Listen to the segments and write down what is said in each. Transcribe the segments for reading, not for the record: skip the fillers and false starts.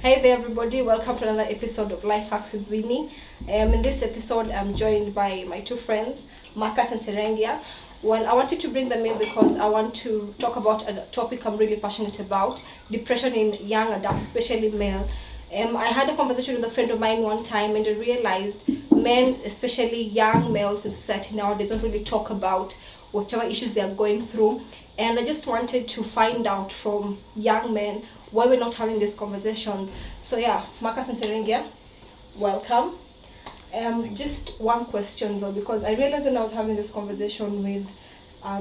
Hi there, everybody. Welcome to another episode of Life Hacks with Winnie. In this episode, I'm joined by my two friends, Marcus and Serengia. Well, I wanted to bring them in because I want to talk about a topic I'm really passionate about, depression in young adults, especially male. I had a conversation with a friend of mine one time and I realized men, especially young males in society nowadays, don't really talk about whatever issues they are going through. And I just wanted to find out from young men why we're not having this conversation. So yeah, Marcus and Serengia, welcome. Just one question though, because I realized when I was having this conversation with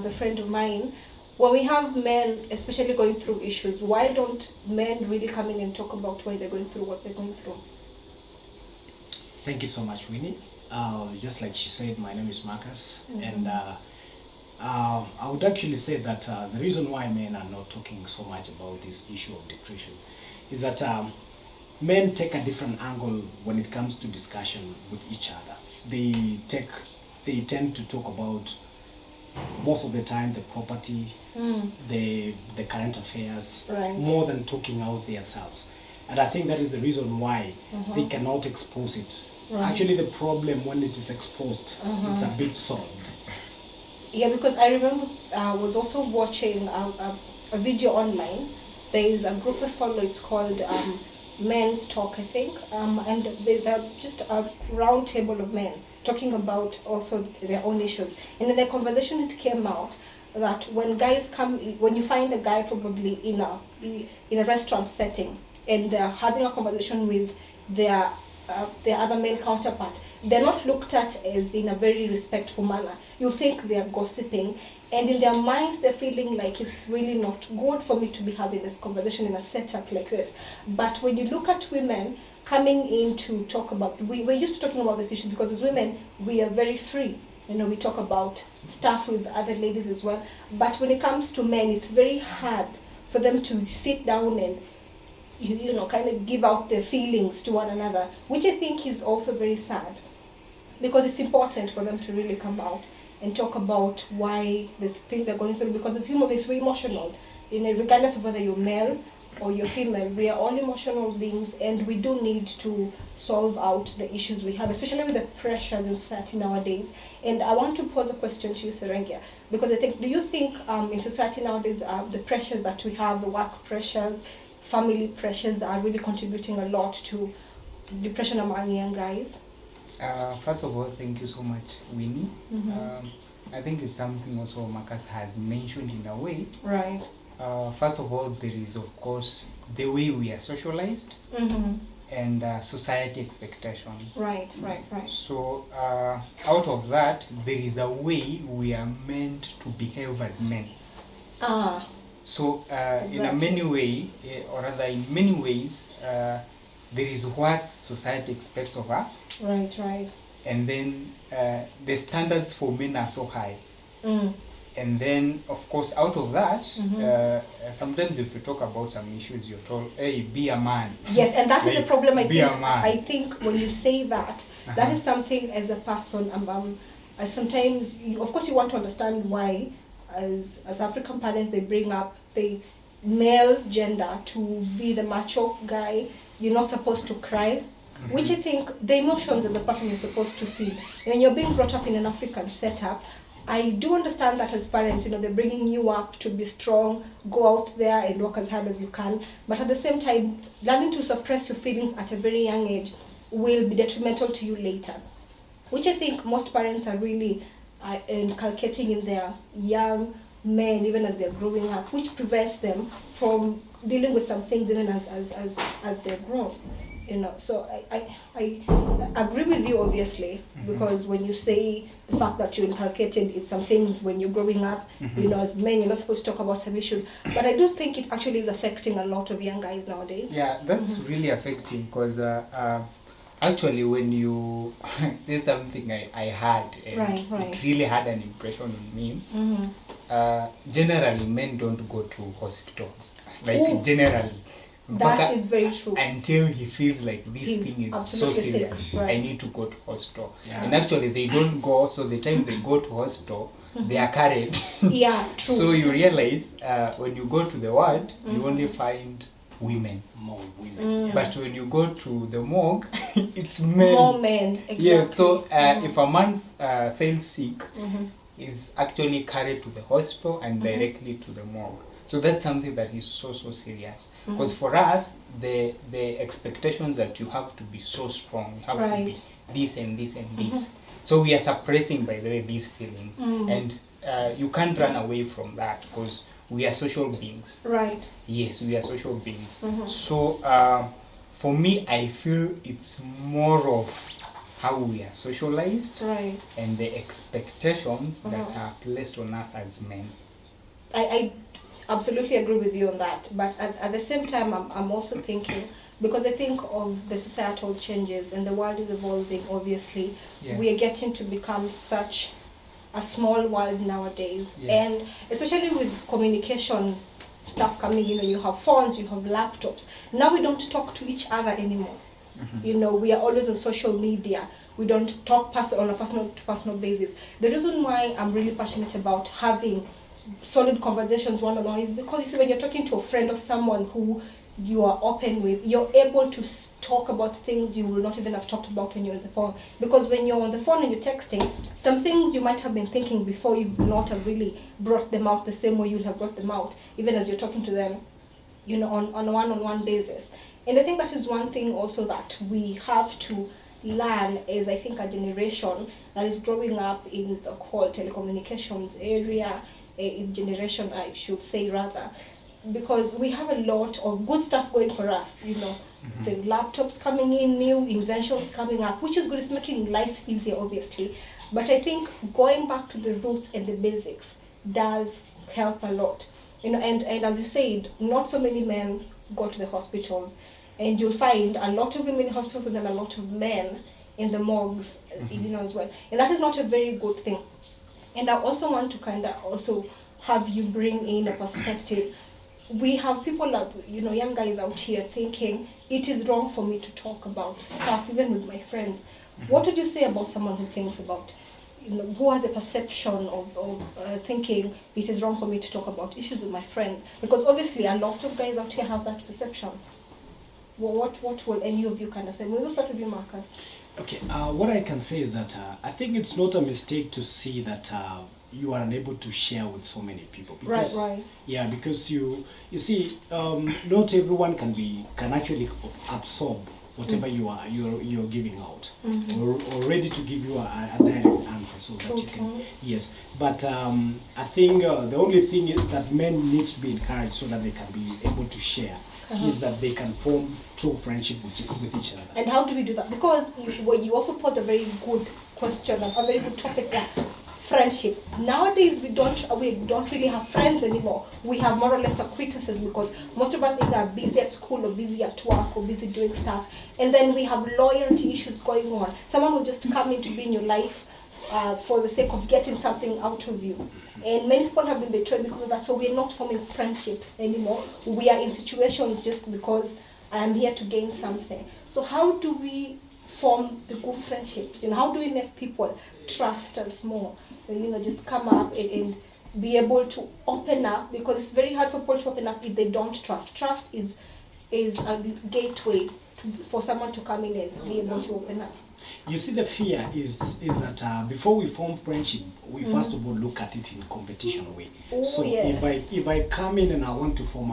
the friend of mine, when we have men, especially going through issues, why don't men really come in and talk about why they're going through what they're going through? Thank you so much, Winnie. Just like she said, my name is Marcus, and I would actually say that the reason why men are not talking so much about this issue of depression is that men take a different angle when it comes to discussion with each other. They tend to talk about most of the time the property, the current affairs, Right. more than talking out themselves. And I think that is the reason why they cannot expose it. Right. Actually, the problem when it is exposed, it's a bit solved. Yeah, because I remember I was also watching a video online. There is a group I follow, it's called Men's Talk, I think, and they're just a round table of men talking about also their own issues. And in the conversation it came out that when guys come, when you find a guy probably in a restaurant setting and they're having a conversation with their other male counterpart, they're not looked at as in a very respectful manner. You think they're gossiping, and in their minds they're feeling like it's really not good for me to be having this conversation in a setup like this. But when you look at women coming in to talk about, we're used to talking about this issue because as women we are very free. You know, we talk about stuff with other ladies as well. But when it comes to men, it's very hard for them to sit down and you know, kind of give out their feelings to one another, which I think is also very sad, because it's important for them to really come out and talk about why the things are going through, because as human beings, we're emotional. You know, regardless of whether you're male or you're female, we are all emotional beings, and we do need to solve out the issues we have, especially with the pressures in society nowadays. And I want to pose a question to you, Serengia, because I think, do you think in society nowadays, the pressures that we have, the work pressures, family pressures, are really contributing a lot to depression among young guys? First of all, thank you so much, Winnie. I think it's something also Marcus has mentioned in a way. Right. First of all, there is, of course, the way we are socialized and society expectations. Right. So, out of that, there is a way we are meant to behave as men. So, in a many way, or rather in many ways, there is what society expects of us. Right. And then the standards for men are so high. And then, of course, out of that, sometimes if you talk about some issues, you're told, hey, be a man. Yes, and that is a problem, I be think. A man. I think when you say that, that is something as a person, sometimes, of course, you want to understand why, as African parents, they bring up the male gender to be the macho guy. You're not supposed to cry, which I think the emotions as a person you're supposed to feel. And when you're being brought up in an African setup, I do understand that as parents, you know, they're bringing you up to be strong, go out there and work as hard as you can. But at the same time, learning to suppress your feelings at a very young age will be detrimental to you later, which I think most parents are really inculcating in their young men, even as they're growing up, which prevents them from dealing with some things even as they're grown. You know, so I agree with you, obviously, because when you say the fact that you inculcated in some things when you're growing up, you know, as men, you're not supposed to talk about some issues. But I do think it actually is affecting a lot of young guys nowadays. Yeah, that's really affecting, because actually when you, there's something I had, and Right. it really had an impression on me. Generally, men don't go to hospitals, like generally. That is very true. Until he feels like this thing is so serious, sick, right. I need to go to hospital. Yeah. And actually they don't go, so the time they go to hospital, they are carried. Yeah, true. So you realize when you go to the ward, you only find women. More women. But when you go to the morgue, it's men. More men, exactly. Yes, so if a man feels sick, is actually carried to the hospital and directly to the morgue. So that's something that is so serious. Because for us, the expectations that you have to be so strong, you have to be this and this and this. So we are suppressing, by the way, these feelings. And you can't run away from that because we are social beings. Right. Yes, we are social beings. So for me, I feel it's more of how we are socialized and the expectations that are placed on us as men. I absolutely agree with you on that, but at the same time I'm also thinking, because I think of the societal changes and the world is evolving, obviously. We are getting to become such a small world nowadays, and especially with communication stuff coming in, you have phones, you have laptops. Now we don't talk to each other anymore. You know, we are always on social media. We don't talk on a personal basis. The reason why I'm really passionate about having solid conversations one-on-one is because, you see, when you're talking to a friend or someone who you are open with, you're able to talk about things you will not even have talked about when you're on the phone. Because when you're on the phone and you're texting, some things you might have been thinking before, you will not have really brought them out the same way you'll have brought them out, even as you're talking to them, you know, on a one-on-one basis. And I think that is one thing also that we have to learn as, I think, a generation that is growing up in the whole telecommunications area, in generation, I should say, rather, because we have a lot of good stuff going for us, you know. The laptops coming in, new inventions coming up, which is good, it's making life easier, obviously. But I think going back to the roots and the basics does help a lot. You know, and as you said, not so many men go to the hospitals, and you'll find a lot of women in hospitals and then a lot of men in the morgues, you know, as well. And that is not a very good thing. And I also want to kind of also have you bring in a perspective. We have people, that, you know, young guys out here thinking it is wrong for me to talk about stuff, even with my friends. What would you say about someone who thinks about, you know, who has a perception of thinking it is wrong for me to talk about issues with my friends? Because obviously a lot of guys out here have that perception. Well, what will any of you kind of say? We will start with you, Marcus. Okay, what I can say is that I think it's not a mistake to see that you are unable to share with so many people. Because, right. Yeah, because you see, not everyone can actually absorb whatever you're giving out, or ready to give you a direct answer, so True, that you can. Yes, but I think the only thing is that men needs to be encouraged so that they can be able to share. Is that they can form true friendship with each other. And how do we do that? Because you also posed a very good question, a very good topic there. Friendship. Nowadays we don't really have friends anymore. We have more or less acquaintances, because most of us either are busy at school or busy at work or busy doing stuff. And then we have loyalty issues going on. Someone will just come in to be in your life for the sake of getting something out of you. And many people have been betrayed because of that. So we're not forming friendships anymore. We are in situations just because I am here to gain something. So how do we form the good friendships? You know, how do we make people trust us more? And, you know, just come up and be able to open up, because it's very hard for people to open up if they don't trust. Trust is a gateway for someone to come in and be able to open up. You see, the fear is that before we form friendship, we first of all look at it in competition way. Oh, so yes. if I come in and I want to form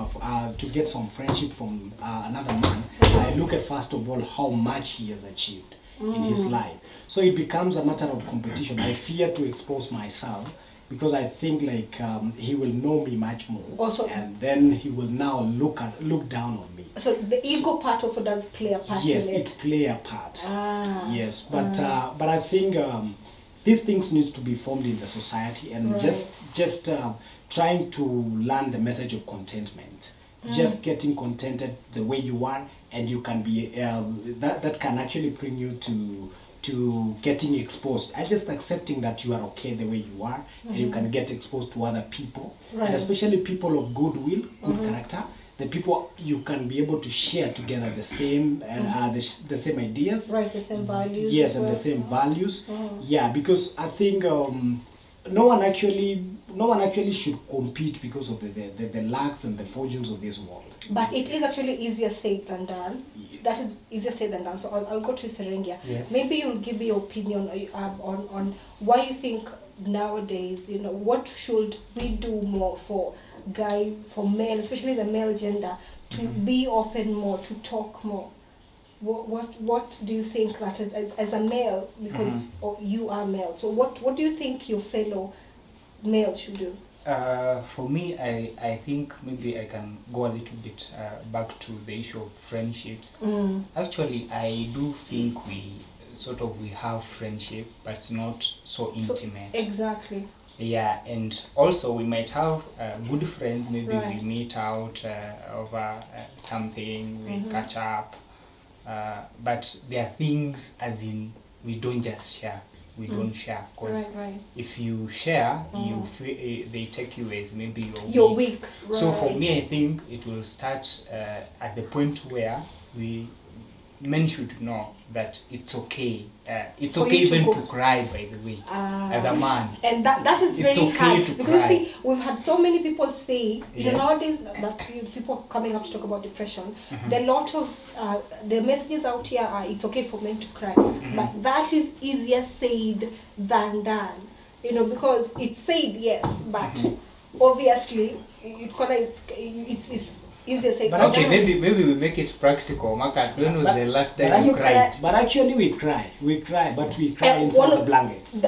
to get some friendship from another man, I look at first of all how much he has achieved in his life. So it becomes a matter of competition. I fear to expose myself, because I think like he will know me much more, also, and then he will now look down on me. So the ego part also does play a part yes, in it. Yes, it play a part. Yes, but I think these things need to be formed in the society, and just trying to learn the message of contentment. Just getting contented the way you are, and you can be that can actually bring you to getting exposed, and just accepting that you are okay the way you are, and you can get exposed to other people, and especially people of goodwill, good character, the people you can be able to share together the same and the same ideas, the same values. Yes, and the same values. Yeah, because I think no one actually should compete because of the lacks and the fortunes of this world. But it is actually easier said than done. That is easier said than done. So I'll go to Serengia. Yes. Maybe you'll give me your opinion on why you think nowadays, what should we do more for male, especially the male gender, to be open more, to talk more. What do you think that is, as a male, because you are male, so what do you think your fellow male should do? For me, I think maybe I can go a little bit back to the issue of friendships. Actually, I do think we have friendship, but it's not so intimate. Exactly. Yeah, and also we might have good friends, maybe Right. we meet out over something, we catch up, but there are things as in we don't just share, we don't share, because Right. if you share, you feel, they take you as maybe You're weak. So for Right. me, I think it will start at the point where men should know that it's okay. It's For okay you to even go- to cry, by the way, as a man. And that is It's very okay hard, to because cry. you see, we've had so many people say, Yes. nowadays that people coming up to talk about depression, there are a lot of the messages out here are it's okay for men to cry, but that is easier said than done, because it's said, yes, but obviously it's easier said But than Okay, done. maybe we make it practical. Marcus, when was But- the last but time you you cried? cry- But actually we cry, but we cry And inside one the of blankets.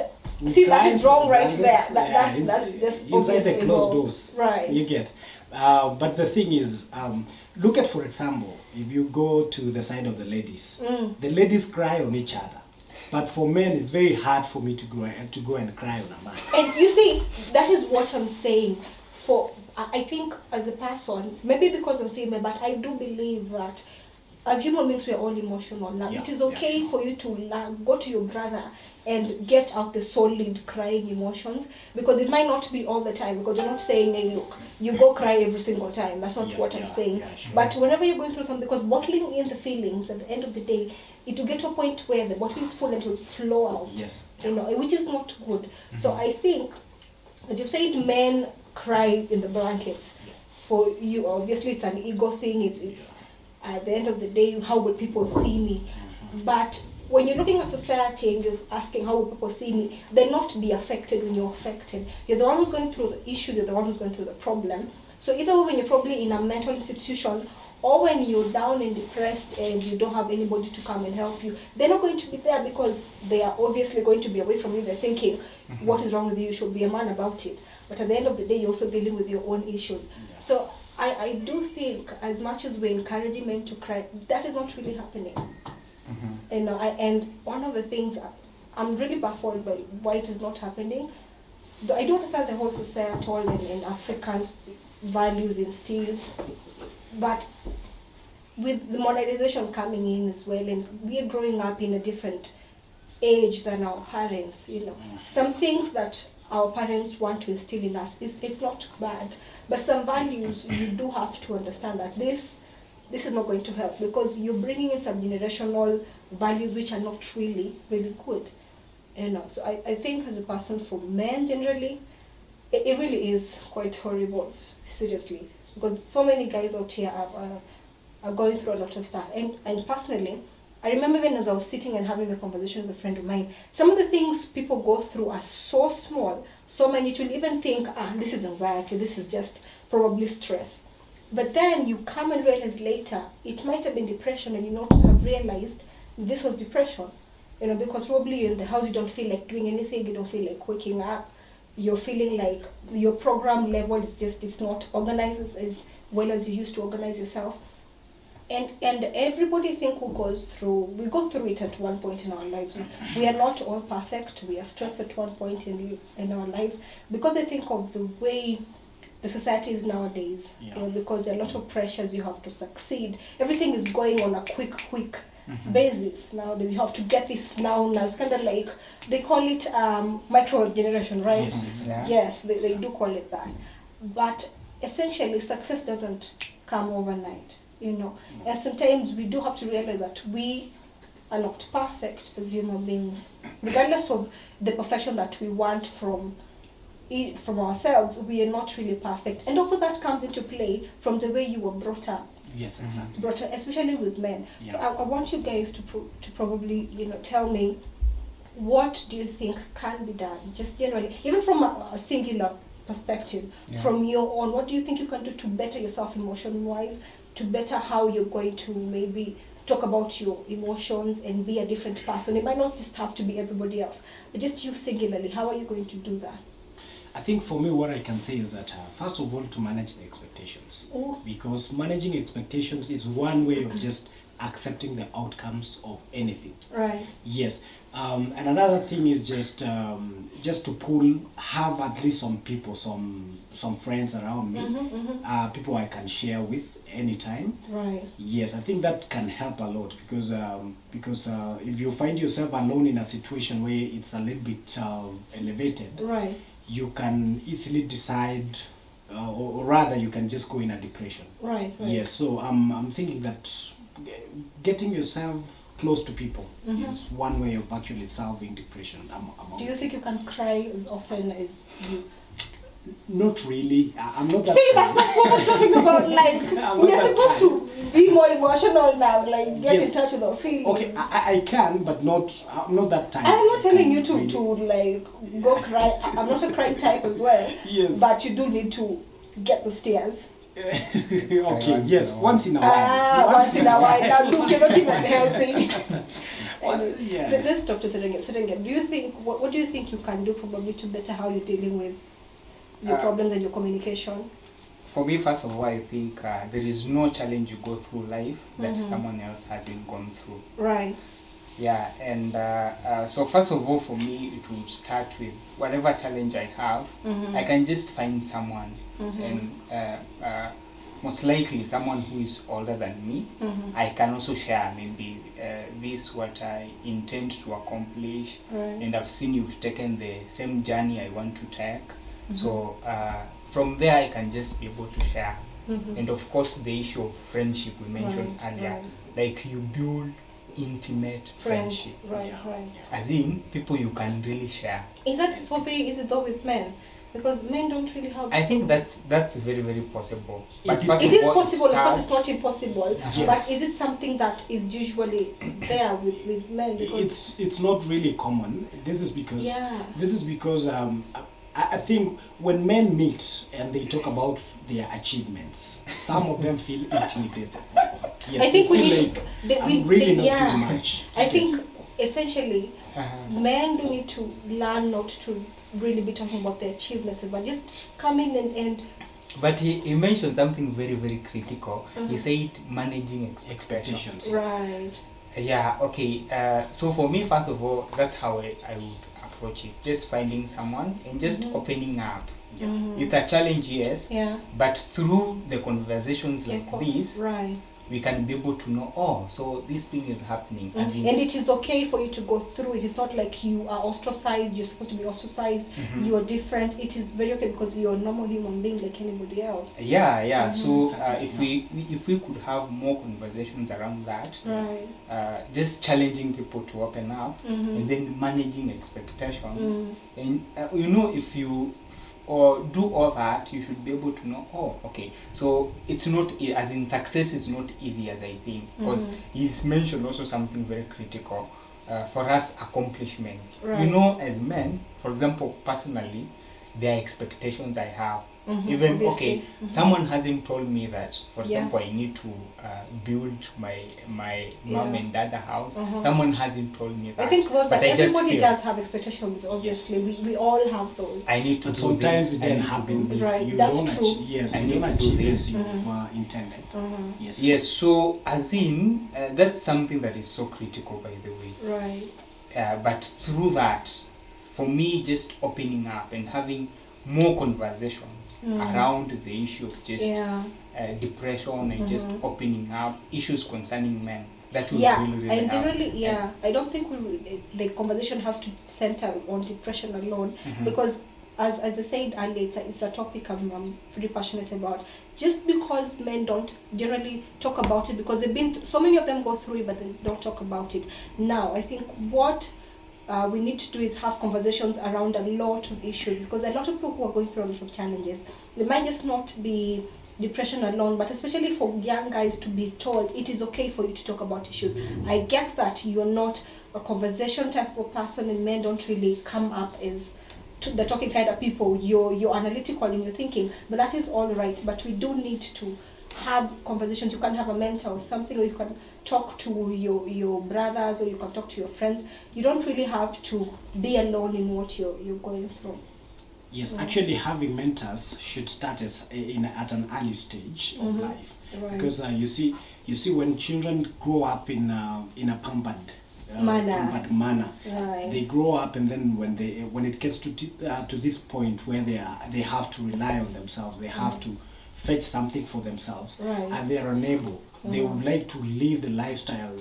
See, that cry is inside wrong the right there. blankets, That's inside- just inside the obviously closed wrong. doors. Right. You get. But the thing is, look at, for example, if you go to the side of the ladies, the ladies cry on each other. But for men, it's very hard for me to go and cry on a man. And you see, that is what I'm saying. I think as a person, maybe because I'm female, but I do believe that as human beings, we are all emotional. Now, Yeah, it is yeah, okay sure. for you to go to your brother and get out the solid crying emotions, because it might not be all the time, because you're not saying, hey, look, you go cry every single time. That's not Yeah, what I'm yeah, saying. yeah, sure. But whenever you're going through something, because bottling in the feelings, at the end of the day, it will get to a point where the bottle is full and it will flow out. Yes. Which is not good. So I think, as you've said, men cry in the blankets. For you, obviously, it's an ego thing. It's at the end of the day, how will people see me? But when you're looking at society and you're asking how will people see me, they're not be affected when you're affected. You're the one who's going through the issues. You're the one who's going through the problem. So either when you're probably in a mental institution, or when you're down and depressed and you don't have anybody to come and help you, they're not going to be there, because they are obviously going to be away from you. They're thinking, what is wrong with you? You should be a man about it. But at the end of the day, you're also dealing with your own issue. Yeah. So I do think, as much as we're encouraging men to cry, that is not really happening. And one of the things I'm really baffled by why it is not happening. Though I don't understand the whole societal and African values instilled, but with the modernization coming in as well, and we are growing up in a different age than our parents, some things that our parents want to instill in us, it's not bad, but some values you do have to understand that this is not going to help, because you're bringing in some generational values which are not really good. So I think, as a person, for men generally, it really is quite horrible, seriously, because so many guys out here are going through a lot of stuff. And personally, I remember even as I was sitting and having the conversation with a friend of mine, some of the things people go through are so small, so minute, you'll even think, this is anxiety, this is just probably stress. But then you come and realize later, it might have been depression, and you not have realized this was depression. Because probably you're in the house, you don't feel like doing anything, you don't feel like waking up, you're feeling like your program level it's not organized as well as you used to organize yourself. And everybody we go through it at one point in our lives. We are not all perfect, we are stressed at one point in our lives, because I think of the way the society is nowadays, because there are a lot of pressures, you have to succeed. Everything is going on a quick basis nowadays. You have to get this now. It's kind of like, they call it micro generation, right? Yes, exactly. Yeah. Yes, they do call it that. But essentially, success doesn't come overnight, And sometimes we do have to realize that we are not perfect as human beings, regardless of the perfection that we want from from ourselves, we are not really perfect. And also that comes into play from the way you were brought up. Yes, exactly. Brought up, especially with men. Yeah. So I want you guys to probably, tell me, what do you think can be done, just generally, even from a singular perspective, from your own, what do you think you can do to better yourself emotion-wise, to better how you're going to maybe talk about your emotions and be a different person? It might not just have to be everybody else, but just you singularly, how are you going to do that? I think for me, what I can say is that first of all, to manage the expectations. Because managing expectations is one way of just accepting the outcomes of anything. Right. Yes. And another thing is just to have at least some people, some friends around me, people I can share with anytime. Right. Yes, I think that can help a lot because if you find yourself alone in a situation where it's a little bit elevated, right, you can easily decide, or rather, you can just go in a depression. Right. Right. Yes. So I'm thinking that getting yourself close to people is one way of actually solving depression. Do you think you can cry as often as you? Not really. I'm not that. See, that's what I'm talking about. Like, we're supposed to be more emotional now, like get in touch with our feelings. Okay, I can, but I'm not that type. I'm not telling you to like go cry. I'm not a crying type as well. Yes. But you do need to get the stairs. Okay, yes, once in a while. Once in a while. Now, look, you're not even helping. Yeah. Let's talk to Serengeti. Do you think, what do you think you can do probably to better how you're dealing with your problems and your communication? For me, first of all, I think there is no challenge you go through life that someone else hasn't gone through. Right. Yeah, and so first of all, for me, it will start with whatever challenge I have, I can just find someone, and most likely someone who is older than me. I can also share maybe this what I intend to accomplish, and I've seen you've taken the same journey I want to take. So from there, I can just be able to share. And of course, the issue of friendship we mentioned earlier, like you build intimate friendship. Right. As in, people you can really share. Is that so very easy though with men? Because men don't really have. I think that's very, very possible. But it is possible, of course it's not impossible. Yes. But is it something that is usually there with men? Because it's not really common. This is because I think when men meet and they talk about their achievements, some of them feel intimidated. Yes, I think I'm really not too much. I think essentially men do need to learn not to really be talking about their achievements, but just come in and But he mentioned something very, very critical. He said managing expectations. Right. Yeah, okay. So for me, first of all, that's how I would approach it. Just finding someone and just opening up. It's a challenge, yes. Yeah. But through the conversations like this, right, we can be able to know, oh, so this thing is happening. And it is okay for you to go through it. It's not like you are ostracized, you're supposed to be ostracized, you are different. It is very okay because you're a normal human being like anybody else. Yeah. So if we could have more conversations around that, right, just challenging people to open up, and then managing expectations. And if you do all that, you should be able to know, oh, okay, so it's not, as in success is not easy as I think, because he's mentioned also something very critical for us, accomplishments. Right. As men, for example, personally, there are expectations I have. Even, obviously. Someone hasn't told me that, for example, I need to build my mom and dad a house. Someone hasn't told me that. I think everybody does have expectations, obviously. We all have those. I need to do sometimes this, it didn't happen. Right, You that's don't true. Yes, I you need don't to do achieve this. as you were intended. Yes. Yes, so as in, that's something that is so critical, by the way. Right. But through that, for me, just opening up and having more conversations around the issue of just depression and just opening up issues concerning men. That will really help. I don't think the conversation has to center on depression alone, because as I said earlier, it's a topic I'm pretty passionate about. Just because men don't generally talk about it, because so many of them go through it, but they don't talk about it. Now, I think what we need to do is have conversations around a lot of issues, because a lot of people who are going through a lot of challenges, they might just not be depression alone, but especially for young guys to be told it is okay for you to talk about issues. I get that you're not a conversation type of person, and men don't really come up as the talking kind of people. You're analytical in your thinking, but that is all right. But we do need to have conversations. You can have a mentor or something, or you can talk to your brothers, or you can talk to your friends. You don't really have to be alone in what you're going through. Yes, actually having mentors should start at an early stage of life, Right. because you see when children grow up in a pampered manner, Right. they grow up, and then when it gets to this point where they have to rely on themselves, they have to fetch something for themselves, Right. and they are unable. They would like to live the lifestyle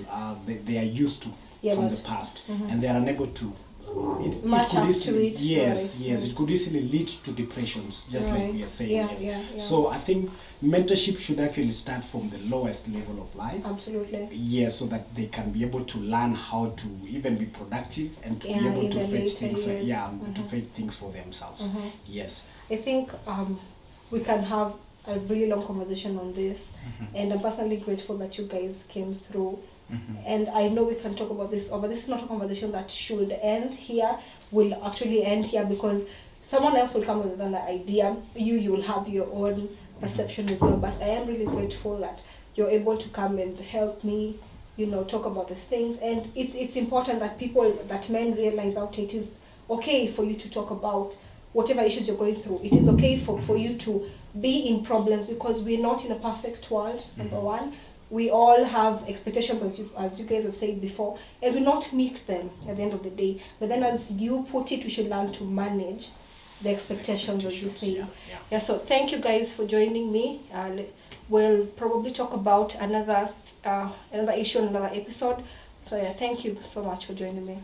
they are used to from the past, and they are unable to. It Match could up easily, to it. yes, Right. yes, it could easily lead to depressions, just like Right. we are saying. Yeah, yes. yeah. So I think mentorship should actually start from the lowest level of life. Absolutely. Yes, so that they can be able to learn how to even be productive and to be Yeah, able in to the fetch later things. years. To fetch things for themselves. Yes. I think we can have a really long conversation on this, and I'm personally grateful that you guys came through. And I know we can talk about this, but this is not a conversation that should end here. Will actually end here, because someone else will come with an idea. You will have your own perception as well. But I am really grateful that you're able to come and help me, talk about these things. And it's important that men realize out it is okay for you to talk about whatever issues you're going through. It is okay for you to be in problems, because we're not in a perfect world, number one. We all have expectations, as you guys have said before, and we not meet them at the end of the day. But then, as you put it, we should learn to manage the expectations, as you say. Yeah, so thank you guys for joining me. We'll probably talk about another issue in another episode. So yeah, thank you so much for joining me.